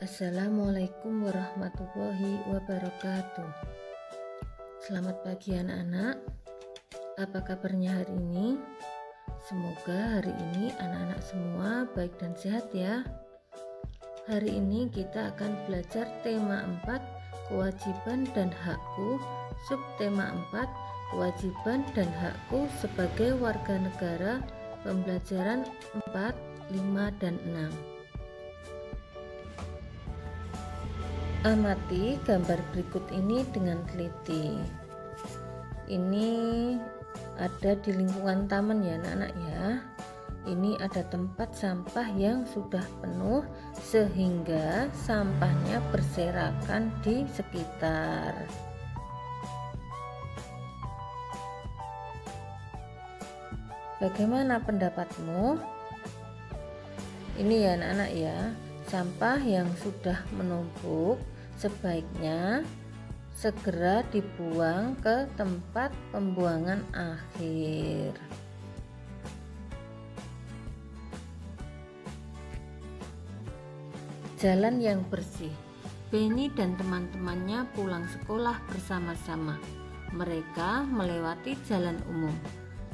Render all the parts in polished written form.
Assalamualaikum warahmatullahi wabarakatuh. Selamat pagi anak-anak. Apa kabarnya hari ini? Semoga hari ini anak-anak semua baik dan sehat ya. Hari ini kita akan belajar tema 4, kewajiban dan hakku, subtema 4, kewajiban dan hakku sebagai warga negara, pembelajaran 4, 5, dan 6. Amati gambar berikut ini dengan teliti. Ini ada di lingkungan taman ya anak-anak ya. Ini ada tempat sampah yang sudah penuh sehingga sampahnya berserakan di sekitar. Bagaimana pendapatmu? Ini ya anak-anak ya, sampah yang sudah menumpuk sebaiknya segera dibuang ke tempat pembuangan akhir. Jalan yang bersih. Benny dan teman-temannya pulang sekolah bersama-sama. Mereka melewati jalan umum.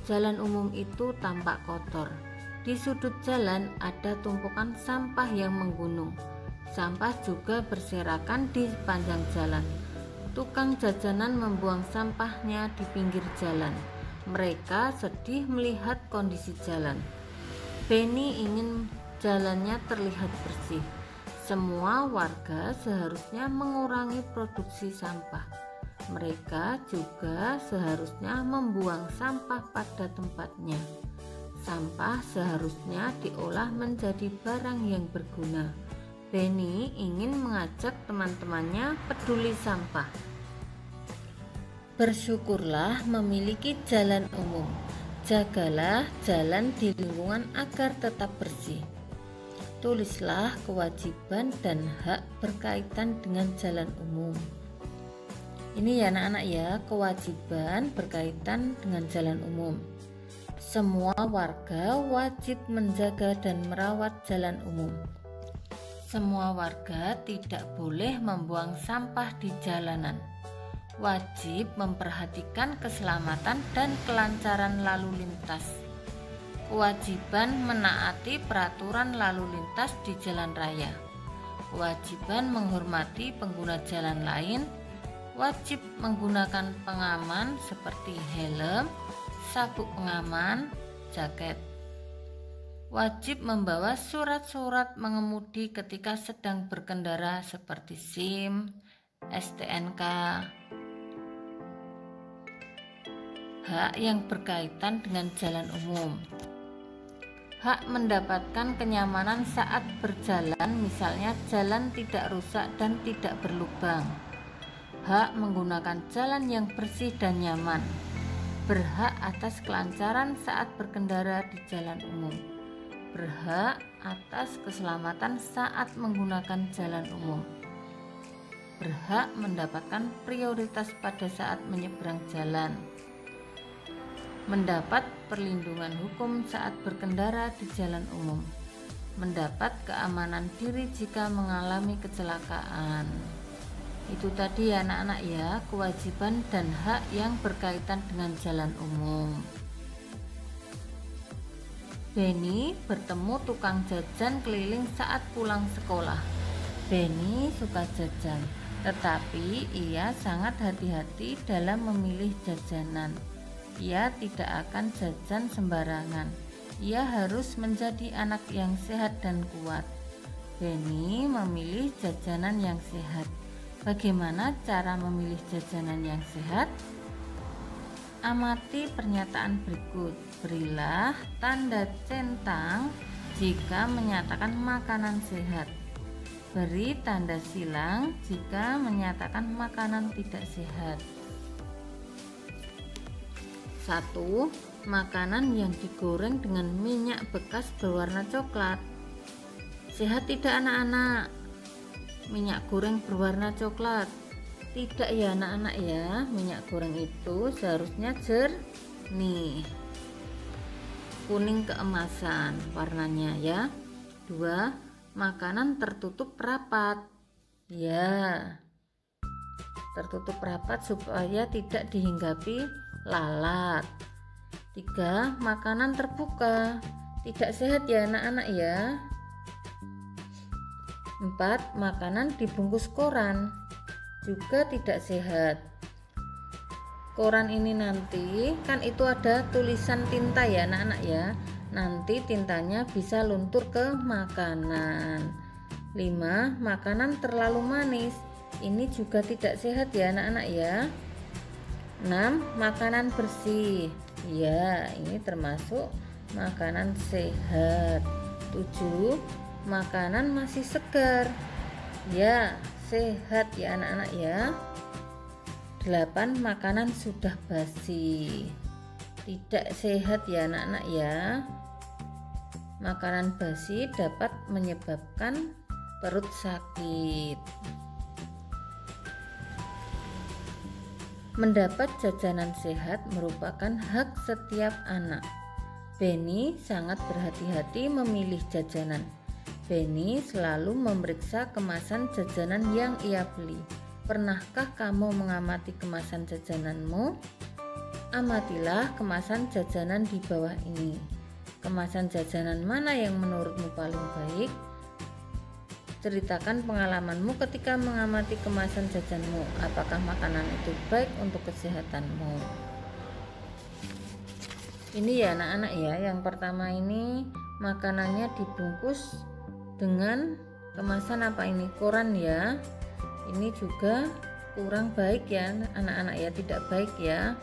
Jalan umum itu tampak kotor. Di sudut jalan ada tumpukan sampah yang menggunung. Sampah juga berserakan di sepanjang jalan. Tukang jajanan membuang sampahnya di pinggir jalan. Mereka sedih melihat kondisi jalan. Benny ingin jalannya terlihat bersih. Semua warga seharusnya mengurangi produksi sampah. Mereka juga seharusnya membuang sampah pada tempatnya. Sampah seharusnya diolah menjadi barang yang berguna. Benny ingin mengajak teman-temannya peduli sampah. Bersyukurlah memiliki jalan umum. Jagalah jalan di lingkungan agar tetap bersih. Tulislah kewajiban dan hak berkaitan dengan jalan umum. Ini ya anak-anak ya, kewajiban berkaitan dengan jalan umum. Semua warga wajib menjaga dan merawat jalan umum. Semua warga tidak boleh membuang sampah di jalanan. Wajib memperhatikan keselamatan dan kelancaran lalu lintas. Kewajiban menaati peraturan lalu lintas di jalan raya. Kewajiban menghormati pengguna jalan lain. Wajib menggunakan pengaman seperti helm, sabuk pengaman, jaket. Wajib membawa surat-surat mengemudi ketika sedang berkendara seperti SIM, STNK. Hak yang berkaitan dengan jalan umum. Hak mendapatkan kenyamanan saat berjalan, misalnya jalan tidak rusak dan tidak berlubang. Hak menggunakan jalan yang bersih dan nyaman. Berhak atas kelancaran saat berkendara di jalan umum. Berhak atas keselamatan saat menggunakan jalan umum. Berhak mendapatkan prioritas pada saat menyeberang jalan. Mendapat perlindungan hukum saat berkendara di jalan umum. Mendapat keamanan diri jika mengalami kecelakaan. Itu tadi ya anak-anak ya, kewajiban dan hak yang berkaitan dengan jalan umum. Benny bertemu tukang jajan keliling saat pulang sekolah. Benny suka jajan, tetapi ia sangat hati-hati dalam memilih jajanan. Ia tidak akan jajan sembarangan. Ia harus menjadi anak yang sehat dan kuat. Benny memilih jajanan yang sehat. Bagaimana cara memilih jajanan yang sehat? Amati pernyataan berikut. Berilah tanda centang jika menyatakan makanan sehat. Beri tanda silang jika menyatakan makanan tidak sehat. 1. Makanan yang digoreng dengan minyak bekas berwarna coklat. Sehat tidak anak-anak? Minyak goreng berwarna coklat. Tidak ya anak-anak ya, minyak goreng itu seharusnya jernih, kuning keemasan warnanya ya. 2. makanan tertutup rapat. Ya, tertutup rapat supaya tidak dihinggapi lalat. 3. Makanan terbuka. Tidak sehat ya anak-anak ya. 4. Makanan dibungkus koran. Juga tidak sehat. Koran ini nanti kan itu ada tulisan tinta ya anak-anak ya. Nanti tintanya bisa luntur ke makanan. 5. Makanan terlalu manis. Ini juga tidak sehat ya anak-anak ya. 6. Makanan bersih. Ya, ini termasuk makanan sehat. 7. Makanan masih segar. Ya, sehat ya anak-anak ya. 8. Makanan sudah basi. Tidak sehat ya anak-anak ya. Makanan basi dapat menyebabkan perut sakit. Mendapat jajanan sehat merupakan hak setiap anak. Benny sangat berhati-hati memilih jajanan. Benny selalu memeriksa kemasan jajanan yang ia beli. Pernahkah kamu mengamati kemasan jajananmu? Amatilah kemasan jajanan di bawah ini. Kemasan jajanan mana yang menurutmu paling baik? Ceritakan pengalamanmu ketika mengamati kemasan jajanmu. Apakah makanan itu baik untuk kesehatanmu? Ini ya anak-anak ya. Yang pertama ini makanannya dibungkus dengan kemasan apa ini? Koran ya. Ini juga kurang baik ya anak-anak ya. Tidak baik ya.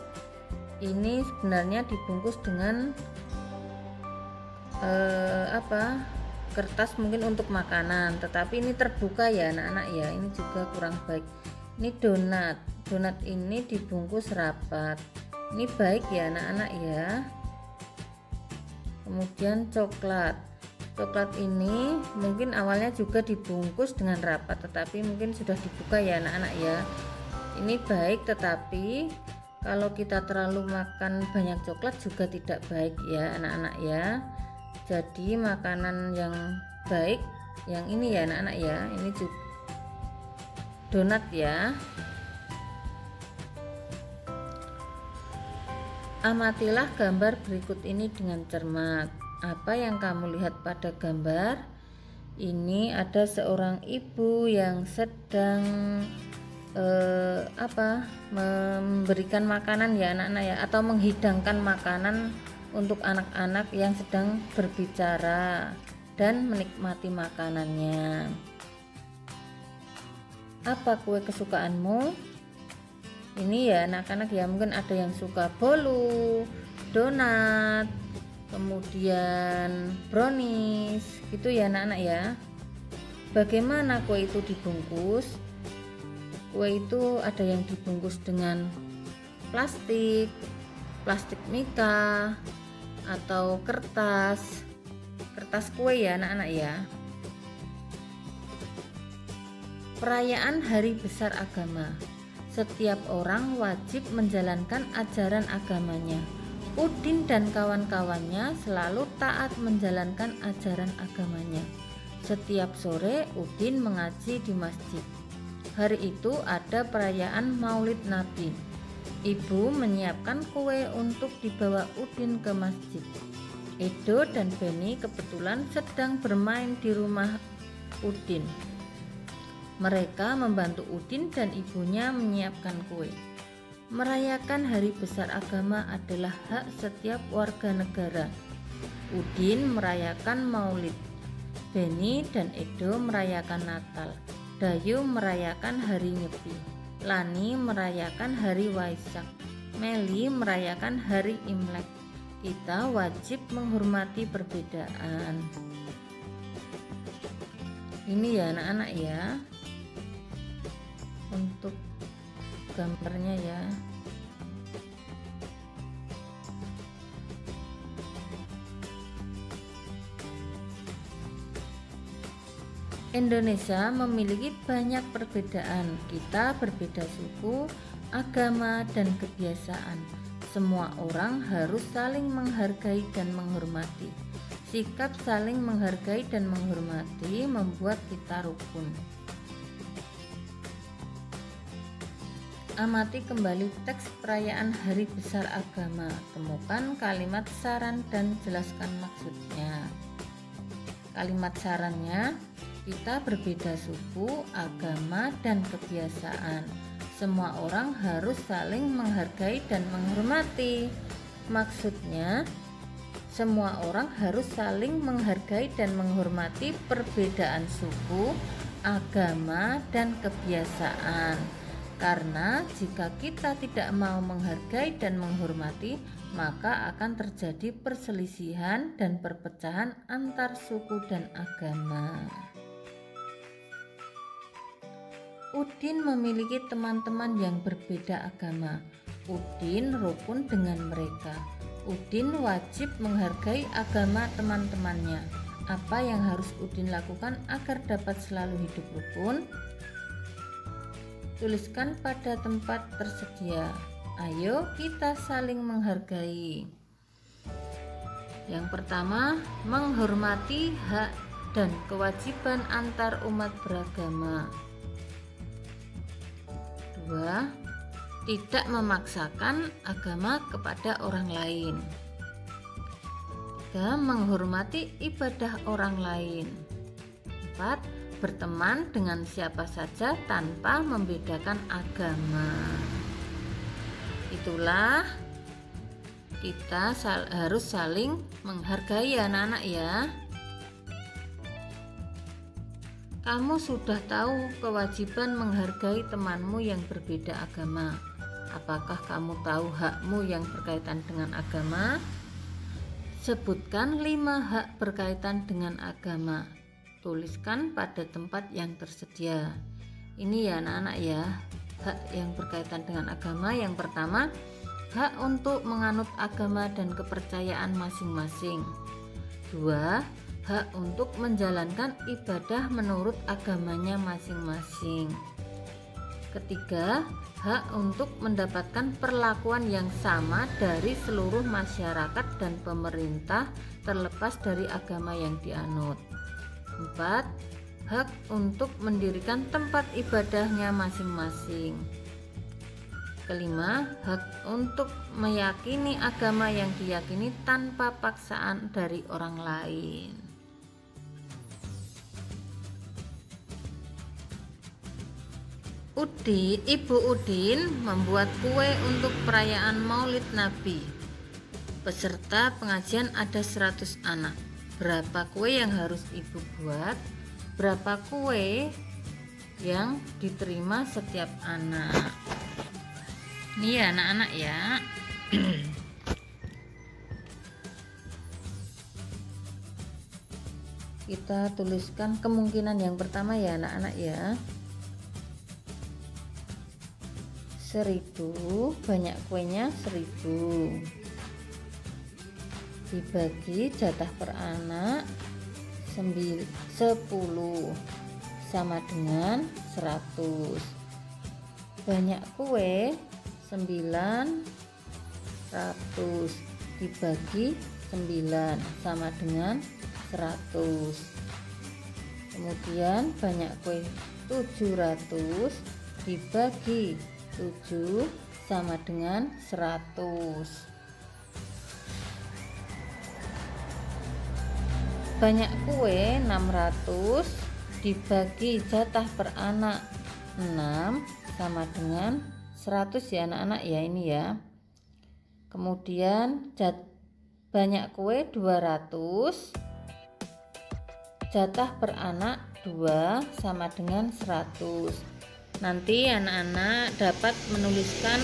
Ini sebenarnya dibungkus dengan kertas mungkin untuk makanan, tetapi ini terbuka ya anak-anak ya. Ini juga kurang baik. Ini donat ini dibungkus rapat. Ini baik ya anak-anak ya. Kemudian coklat ini mungkin awalnya juga dibungkus dengan rapat, tetapi mungkin sudah dibuka ya anak-anak ya. Ini baik, tetapi kalau kita terlalu makan banyak coklat juga tidak baik ya anak-anak ya. Jadi makanan yang baik yang ini ya anak-anak ya. Ini juga donat ya. Amatilah gambar berikut ini dengan cermat. Apa yang kamu lihat pada gambar? Ini ada seorang ibu yang sedang memberikan makanan ya anak-anak ya, atau menghidangkan makanan untuk anak-anak yang sedang berbicara dan menikmati makanannya. Apa kue kesukaanmu? Ini ya anak-anak ya, mungkin ada yang suka bolu, donat, kemudian brownies gitu ya anak-anak ya. Bagaimana kue itu dibungkus? Kue itu ada yang dibungkus dengan plastik mika atau kertas kue ya anak-anak ya. Perayaan Hari Besar Agama. Setiap orang wajib menjalankan ajaran agamanya. Udin dan kawan-kawannya selalu taat menjalankan ajaran agamanya. Setiap sore Udin mengaji di masjid. Hari itu ada perayaan Maulid Nabi. Ibu menyiapkan kue untuk dibawa Udin ke masjid. Edo dan Benny kebetulan sedang bermain di rumah Udin. Mereka membantu Udin dan ibunya menyiapkan kue. Merayakan Hari Besar Agama adalah hak setiap warga negara. Udin merayakan Maulid. Benny dan Edo merayakan Natal. Dayu merayakan Hari Nyepi. Lani merayakan Hari Waisak. Meli merayakan Hari Imlek. Kita wajib menghormati perbedaan. Ini ya anak-anak ya, untuk gambarnya ya. Indonesia memiliki banyak perbedaan. Kita berbeda suku, agama, dan kebiasaan. Semua orang harus saling menghargai dan menghormati. Sikap saling menghargai dan menghormati membuat kita rukun. Amati kembali teks perayaan Hari Besar Agama. Temukan kalimat saran dan jelaskan maksudnya. Kalimat sarannya, kita berbeda suku, agama, dan kebiasaan. Semua orang harus saling menghargai dan menghormati. Maksudnya, semua orang harus saling menghargai dan menghormati perbedaan suku, agama, dan kebiasaan. Karena jika kita tidak mau menghargai dan menghormati, maka akan terjadi perselisihan dan perpecahan antar suku dan agama. Udin memiliki teman-teman yang berbeda agama. Udin rukun dengan mereka. Udin wajib menghargai agama teman-temannya. Apa yang harus Udin lakukan agar dapat selalu hidup rukun? Tuliskan pada tempat tersedia. Ayo kita saling menghargai. Yang pertama, menghormati hak dan kewajiban antar umat beragama. 2. Tidak memaksakan agama kepada orang lain. 3. Menghormati ibadah orang lain. 4. Berteman dengan siapa saja tanpa membedakan agama. Itulah kita harus saling menghargai anak-anak ya. Kamu sudah tahu kewajiban menghargai temanmu yang berbeda agama. Apakah kamu tahu hakmu yang berkaitan dengan agama? Sebutkan 5 hak berkaitan dengan agama. Tuliskan pada tempat yang tersedia. Ini ya anak-anak ya, hak yang berkaitan dengan agama. Yang pertama, hak untuk menganut agama dan kepercayaan masing-masing. 2. Hak untuk menjalankan ibadah menurut agamanya masing-masing. Ketiga, hak untuk mendapatkan perlakuan yang sama dari seluruh masyarakat dan pemerintah terlepas dari agama yang dianut. 4. Hak untuk mendirikan tempat ibadahnya masing-masing. Kelima, hak untuk meyakini agama yang diyakini tanpa paksaan dari orang lain. Ibu Udin membuat kue untuk perayaan Maulid Nabi. Peserta pengajian ada 100 anak. Berapa kue yang harus ibu buat? Berapa kue yang diterima setiap anak? Ini ya anak-anak ya. Kita tuliskan kemungkinan yang pertama ya anak-anak ya. 1000, banyak kuenya 1000. Dibagi jatah per anak 10 sama dengan 100. Banyak kue 900 dibagi 9 sama dengan 100. Kemudian banyak kue 700 dibagi 7 sama dengan 100. Banyak kue 600 dibagi jatah per anak 6 sama dengan 100 ya anak-anak ya ini ya. Kemudian banyak kue 200 jatah per anak 2 sama dengan 100. Nanti anak-anak dapat menuliskan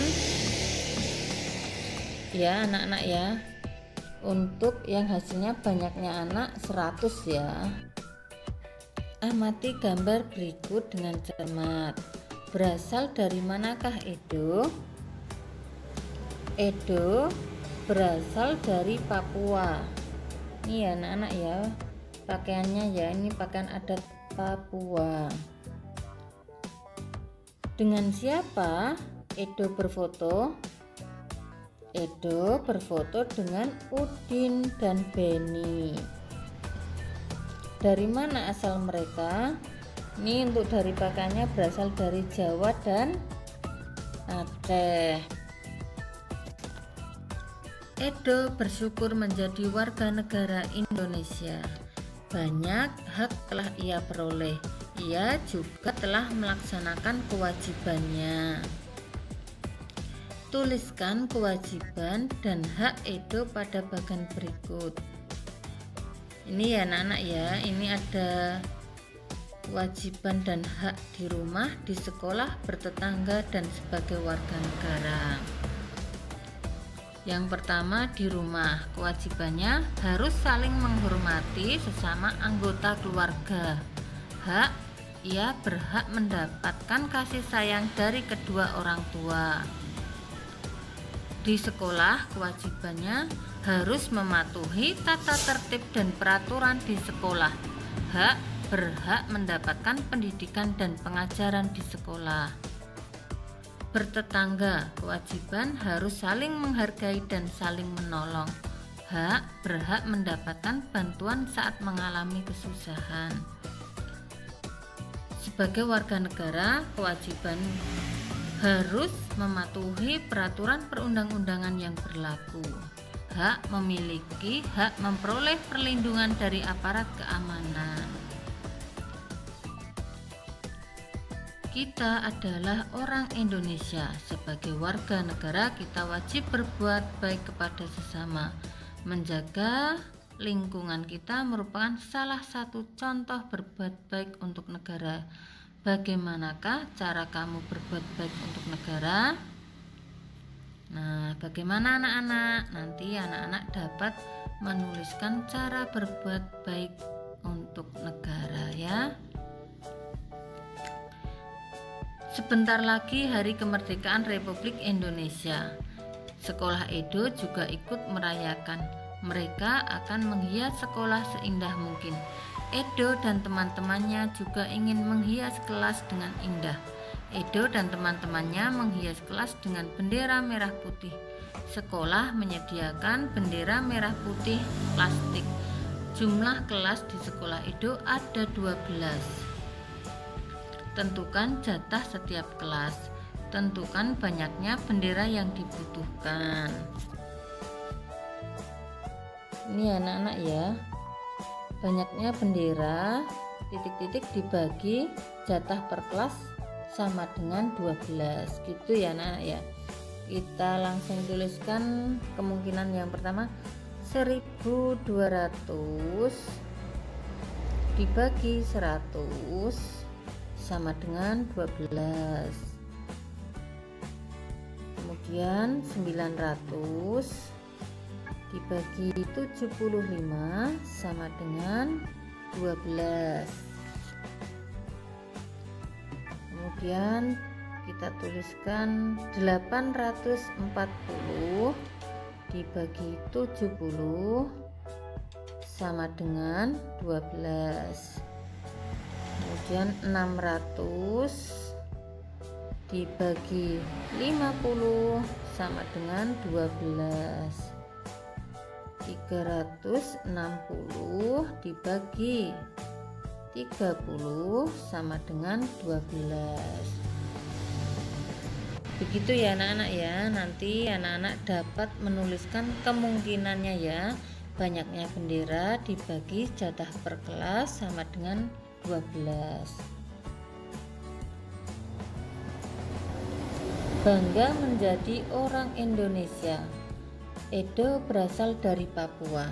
ya anak-anak ya, untuk yang hasilnya banyaknya anak 100 ya. Amati gambar berikut dengan cermat. Berasal dari manakah Edo? Edo berasal dari Papua. Ini ya anak-anak ya, pakaiannya ya, ini pakaian adat Papua. Dengan siapa Edo berfoto? Edo berfoto dengan Udin dan Beni. Dari mana asal mereka? Ini untuk dari pakannya berasal dari Jawa dan Aceh. Edo bersyukur menjadi warga negara Indonesia. Banyak hak telah ia peroleh. Ia juga telah melaksanakan kewajibannya. Tuliskan kewajiban dan hak Edo pada bagan berikut. Ini ya anak-anak ya, ini ada kewajiban dan hak di rumah, di sekolah, bertetangga, dan sebagai warga negara. Yang pertama, di rumah, kewajibannya harus saling menghormati sesama anggota keluarga. Hak, ia berhak mendapatkan kasih sayang dari kedua orang tua. Di sekolah, kewajibannya harus mematuhi tata tertib dan peraturan di sekolah. Hak, berhak mendapatkan pendidikan dan pengajaran di sekolah. Bertetangga, kewajiban harus saling menghargai dan saling menolong. Hak, berhak mendapatkan bantuan saat mengalami kesusahan. Sebagai warga negara, kewajiban harus mematuhi peraturan perundang-undangan yang berlaku. Hak memiliki hak memperoleh perlindungan dari aparat keamanan. Kita adalah orang Indonesia. Sebagai warga negara, kita wajib berbuat baik kepada sesama. Menjaga lingkungan kita merupakan salah satu contoh berbuat baik untuk negara. Bagaimanakah cara kamu berbuat baik untuk negara? Nah, bagaimana anak-anak? Nanti anak-anak dapat menuliskan cara berbuat baik untuk negara ya. Sebentar lagi hari kemerdekaan Republik Indonesia. Sekolah Edo juga ikut merayakan. Mereka akan menghias sekolah seindah mungkin. Edo dan teman-temannya juga ingin menghias kelas dengan indah. Edo dan teman-temannya menghias kelas dengan bendera merah putih. Sekolah menyediakan bendera merah putih plastik. Jumlah kelas di sekolah Edo ada 12. Tentukan jatah setiap kelas. Tentukan banyaknya bendera yang dibutuhkan. Ini anak-anak ya. Banyaknya bendera, titik-titik dibagi, jatah per kelas sama dengan 12. Gitu ya anak-anak ya. Kita langsung tuliskan kemungkinan yang pertama, 1200 dibagi 100 sama dengan 12. Kemudian 900 dibagi 75 sama dengan 12. Kemudian kita tuliskan 840 dibagi 70 sama dengan 12. Kemudian 600 dibagi 50 sama dengan 12. 360 dibagi 30 sama dengan 12. Begitu ya anak-anak ya. Nanti anak-anak dapat menuliskan kemungkinannya ya. Banyaknya bendera dibagi jatah per kelas sama dengan 12. Bangga menjadi orang Indonesia. Edo berasal dari Papua.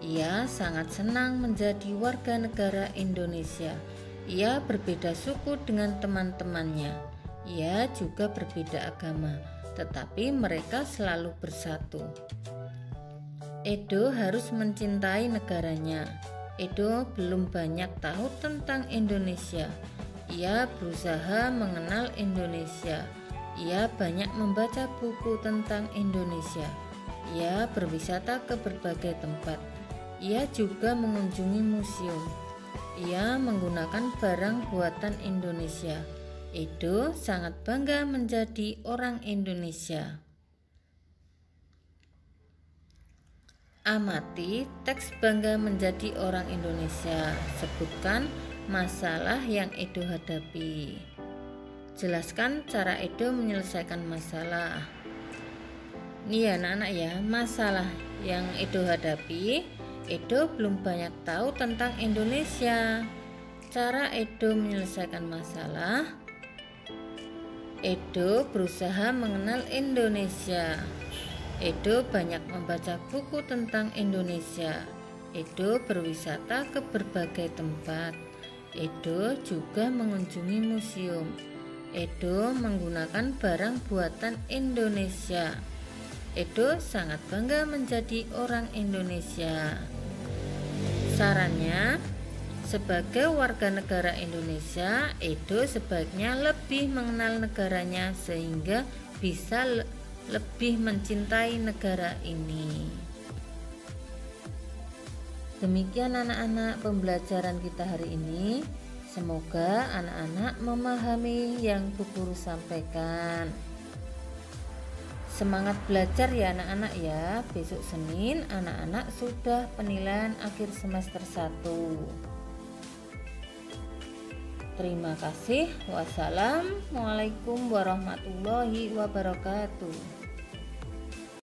Ia sangat senang menjadi warga negara Indonesia. Ia berbeda suku dengan teman-temannya. Ia juga berbeda agama, tetapi mereka selalu bersatu. Edo harus mencintai negaranya. Edo belum banyak tahu tentang Indonesia. Ia berusaha mengenal Indonesia. Ia banyak membaca buku tentang Indonesia. Ia berwisata ke berbagai tempat. Ia juga mengunjungi museum. Ia menggunakan barang buatan Indonesia. Edo sangat bangga menjadi orang Indonesia. Amati teks bangga menjadi orang Indonesia. Sebutkan masalah yang Edo hadapi. Jelaskan cara Edo menyelesaikan masalah. Nih ya anak-anak ya, masalah yang Edo hadapi, Edo belum banyak tahu tentang Indonesia. Cara Edo menyelesaikan masalah, Edo berusaha mengenal Indonesia. Edo banyak membaca buku tentang Indonesia. Edo berwisata ke berbagai tempat. Edo juga mengunjungi museum. Edo menggunakan barang buatan Indonesia. Edo sangat bangga menjadi orang Indonesia. Sarannya, sebagai warga negara Indonesia, Edo sebaiknya lebih mengenal negaranya sehingga bisa lebih mencintai negara ini. Demikian anak-anak pembelajaran kita hari ini. Semoga anak-anak memahami yang Bu Guru sampaikan. Semangat belajar ya anak-anak ya. Besok Senin anak-anak sudah penilaian akhir semester 1. Terima kasih. Wassalamualaikum warahmatullahi wabarakatuh.